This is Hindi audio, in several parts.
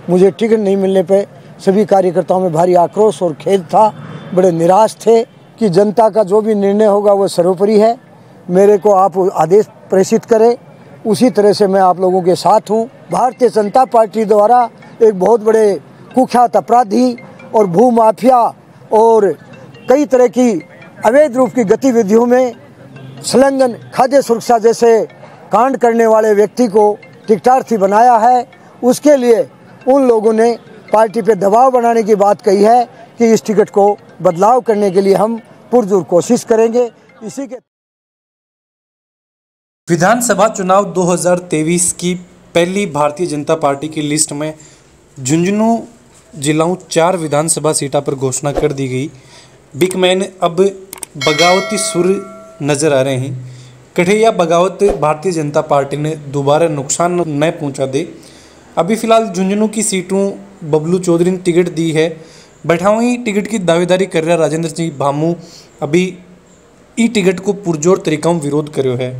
मुझे टिकट नहीं मिलने पे सभी कार्यकर्ताओं में भारी आक्रोश और खेद था। बड़े निराश थे कि जनता का जो भी निर्णय होगा वो सर्वोपरि है। मेरे को आप आदेश प्रेषित करें, उसी तरह से मैं आप लोगों के साथ हूँ। भारतीय जनता पार्टी द्वारा एक बहुत बड़े कुख्यात अपराधी और भूमाफिया और कई तरह की अवैध रूप की गतिविधियों में संलग्न खाद्य सुरक्षा जैसे कांड करने वाले व्यक्ति को टिकटार्थी बनाया है। उसके लिए उन लोगों ने पार्टी पे दबाव बनाने की बात कही है कि इस टिकट को बदलाव करने के लिए हम पुरजोर कोशिश करेंगे। इसी के विधानसभा चुनाव 2023 की पहली भारतीय जनता पार्टी की लिस्ट में झुंझुनू जिलों 4 विधानसभा सीटों पर घोषणा कर दी गई। बिकमैन अब बगावती सुर नजर आ रहे हैं। कठैया बगावत भारतीय जनता पार्टी ने दोबारा नुकसान न पहुंचा दे। अभी फिलहाल झुंझुनू की सीटों बबलू चौधरी ने टिकट दी है। बैठावी टिकट की दावेदारी कर रहा राजेंद्र सिंह भामू अभी ई टिकट को पुरजोर तरीका विरोध करो है।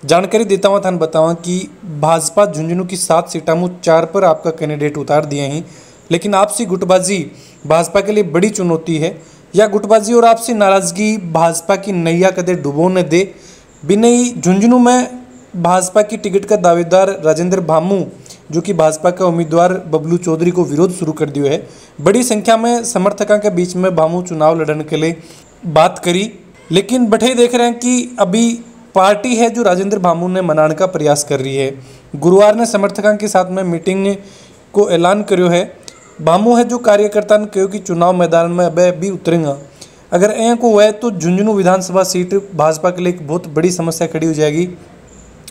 जानकारी देता हुआ थान बतावा कि भाजपा झुंझुनू की 7 सीटों में 4 पर आपका कैंडिडेट उतार दिए हैं, लेकिन आपसी गुटबाजी भाजपा के लिए बड़ी चुनौती है। यह गुटबाजी और आपसी नाराजगी भाजपा की नैया कदे डुबो न दे। बिना ही झुंझुनू में भाजपा की टिकट का दावेदार राजेंद्र भामू जो कि भाजपा का उम्मीदवार बबलू चौधरी को विरोध शुरू कर दिया है। बड़ी संख्या में समर्थकों के बीच में भामू चुनाव लड़ने के लिए बात करी, लेकिन बठे देख रहे हैं कि अभी पार्टी है जो राजेंद्र भामू ने मनाने का प्रयास कर रही है। गुरुवार ने समर्थकों के साथ में मीटिंग को ऐलान करो है। भामू है जो कार्यकर्ता ने कहो कि चुनाव मैदान में अब भी उतरेंगे। अगर ऐ को हुआ तो झुंझुनू विधानसभा सीट भाजपा के लिए एक बहुत बड़ी समस्या खड़ी हो जाएगी।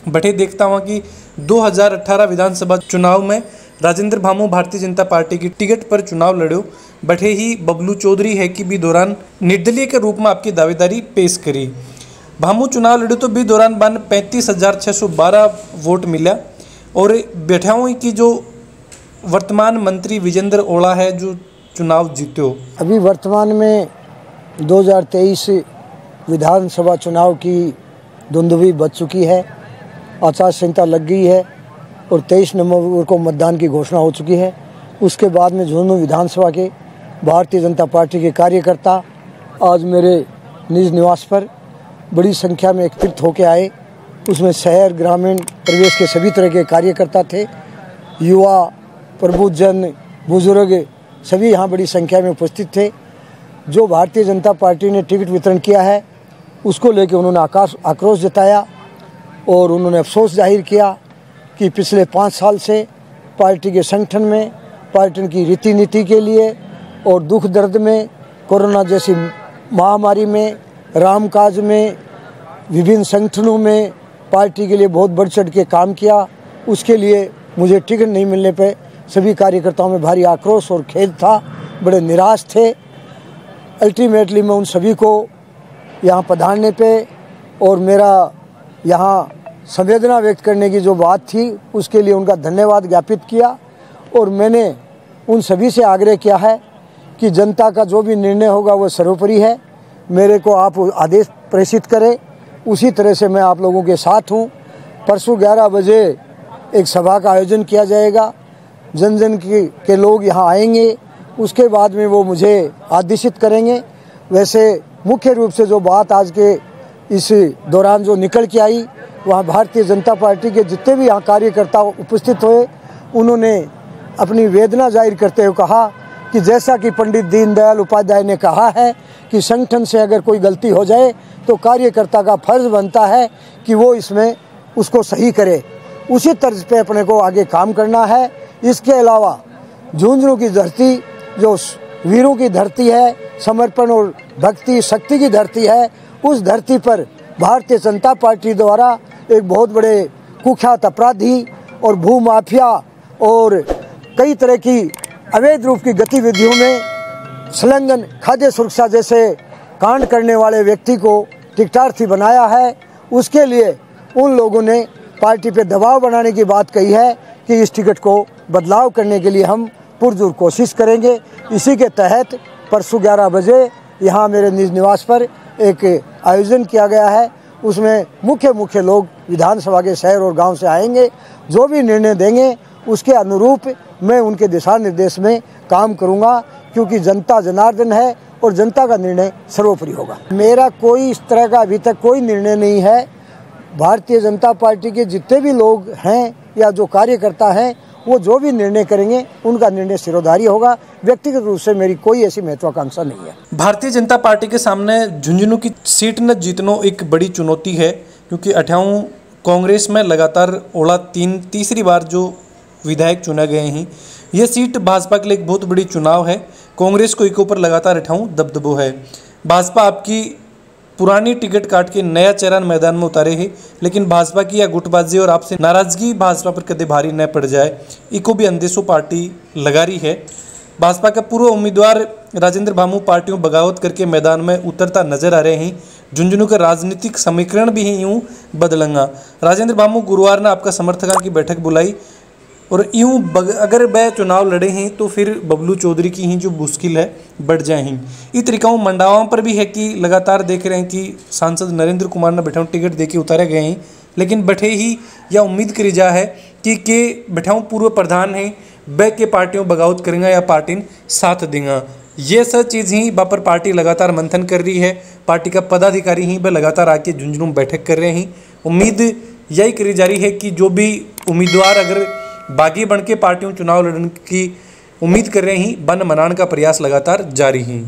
बटे देखता हुआ कि 2018 विधानसभा चुनाव में राजेंद्र भामू भारतीय जनता पार्टी की टिकट पर चुनाव लड़ो। बटे ही बबलू चौधरी है कि भी दौरान निर्दलीय के रूप में आपकी दावेदारी पेश करी। भामू चुनाव लड़ो तो भी दौरान बन 35,612 वोट मिला। और बैठाओं की जो वर्तमान मंत्री विजेंद्र ओला है जो चुनाव जीतो। अभी वर्तमान में 2023 विधानसभा चुनाव की धुंधुवी बच चुकी है। आचार संहिता लग गई है और 23 नवंबर को मतदान की घोषणा हो चुकी है। उसके बाद में झुंझुनू विधानसभा के भारतीय जनता पार्टी के कार्यकर्ता आज मेरे निज निवास पर बड़ी संख्या में एकत्रित होकर आए। उसमें शहर ग्रामीण प्रदेश के सभी तरह के कार्यकर्ता थे, युवा प्रबुद्धजन बुजुर्ग सभी यहाँ बड़ी संख्या में उपस्थित थे। जो भारतीय जनता पार्टी ने टिकट वितरण किया है उसको लेकर उन्होंने आक्रोश जताया और उन्होंने अफसोस जाहिर किया कि पिछले 5 साल से पार्टी के संगठन में, पार्टी की रीति नीति के लिए और दुख दर्द में, कोरोना जैसी महामारी में, रामकाज में, विभिन्न संगठनों में पार्टी के लिए बहुत बढ़ चढ़ के काम किया। उसके लिए मुझे टिकट नहीं मिलने पे सभी कार्यकर्ताओं में भारी आक्रोश और खेद था। बड़े निराश थे। अल्टीमेटली मैं उन सभी को यहाँ पधारने पे और मेरा यहाँ संवेदना व्यक्त करने की जो बात थी उसके लिए उनका धन्यवाद ज्ञापित किया। और मैंने उन सभी से आग्रह किया है कि जनता का जो भी निर्णय होगा वो सर्वोपरि है। मेरे को आप आदेश प्रेषित करें, उसी तरह से मैं आप लोगों के साथ हूँ। परसों 11 बजे एक सभा का आयोजन किया जाएगा। जन जन के लोग यहाँ आएंगे, उसके बाद में वो मुझे आदेशित करेंगे। वैसे मुख्य रूप से जो बात आज के इस दौरान जो निकल के आई, वहाँ भारतीय जनता पार्टी के जितने भी यहाँ कार्यकर्ता उपस्थित हुए उन्होंने अपनी वेदना जाहिर करते हुए कहा कि जैसा कि पंडित दीनदयाल उपाध्याय ने कहा है कि संगठन से अगर कोई गलती हो जाए तो कार्यकर्ता का फर्ज बनता है कि वो इसमें उसको सही करे। उसी तर्ज पे अपने को आगे काम करना है। इसके अलावा झुंझुनू की धरती जो वीरों की धरती है, समर्पण और भक्ति शक्ति की धरती है, उस धरती पर भारतीय जनता पार्टी द्वारा एक बहुत बड़े कुख्यात अपराधी और भूमाफिया और कई तरह की अवैध रूप की गतिविधियों में संलग्न खाद्य सुरक्षा जैसे कांड करने वाले व्यक्ति को टिकटार्थी बनाया है। उसके लिए उन लोगों ने पार्टी पे दबाव बनाने की बात कही है कि इस टिकट को बदलाव करने के लिए हम पुरजोर कोशिश करेंगे। इसी के तहत परसों 11 बजे यहाँ मेरे निज निवास पर एक आयोजन किया गया है। उसमें मुख्य लोग विधानसभा के शहर और गांव से आएंगे। जो भी निर्णय देंगे उसके अनुरूप मैं उनके दिशा निर्देश में काम करूंगा, क्योंकि जनता जनार्दन है और जनता का निर्णय सर्वोपरि होगा। मेरा कोई इस तरह का अभी तक कोई निर्णय नहीं है। भारतीय जनता पार्टी के जितने भी लोग हैं या जो कार्यकर्ता हैं, वो जो भी निर्णय करेंगे उनका निर्णय सिरोधारी होगा। व्यक्तिगत रूप से मेरी कोई ऐसी महत्वाकांक्षा नहीं है। भारतीय जनता पार्टी के सामने झुंझुनू की सीट न जीतना एक बड़ी चुनौती है, क्योंकि 58 कांग्रेस में लगातार ओला तीसरी बार जो विधायक चुने गए हैं। यह सीट भाजपा के लिए एक बहुत बड़ी चुनाव है। कांग्रेस को एक ऊपर लगातार 58 दबदबो है। भाजपा आपकी पुरानी टिकट काट के नया चेहरा मैदान में उतारे है, लेकिन भाजपा की या गुटबाजी और आपसे नाराजगी भाजपा पर कदे भारी न पड़ जाए, इको भी अंदेशो पार्टी लगा रही है। भाजपा का पूर्व उम्मीदवार राजेंद्र भामू पार्टियों बगावत करके मैदान में उतरता नजर आ रहे हैं। झुंझुनू का राजनीतिक समीकरण भी यूं बदलंगा। राजेंद्र भामू गुरुवार ने आपका समर्थकों की बैठक बुलाई और यूं अगर वह चुनाव लड़े हैं तो फिर बबलू चौधरी की ही जो मुश्किल है बढ़ जाएंगी। इस तरीक़ों मंडावाओं पर भी है कि लगातार देख रहे हैं कि सांसद नरेंद्र कुमार ने बैठाऊँ टिकट देके उतारे गए हैं, लेकिन बैठे ही या उम्मीद करी जा है कि बैठाऊँ पूर्व प्रधान हैं बै के पार्टियों बगावत करेंगे या पार्टी साथ देंगे। ये सब चीज़ ही बापर पार्टी लगातार मंथन कर रही है। पार्टी का पदाधिकारी ही वह लगातार आके झुंझुनू में बैठक कर रहे हैं। उम्मीद यही करी जा रही है कि जो भी उम्मीदवार अगर बागी बन के पार्टियों चुनाव लड़ने की उम्मीद कर रहे हैं, बन मनाने का प्रयास लगातार जारी है।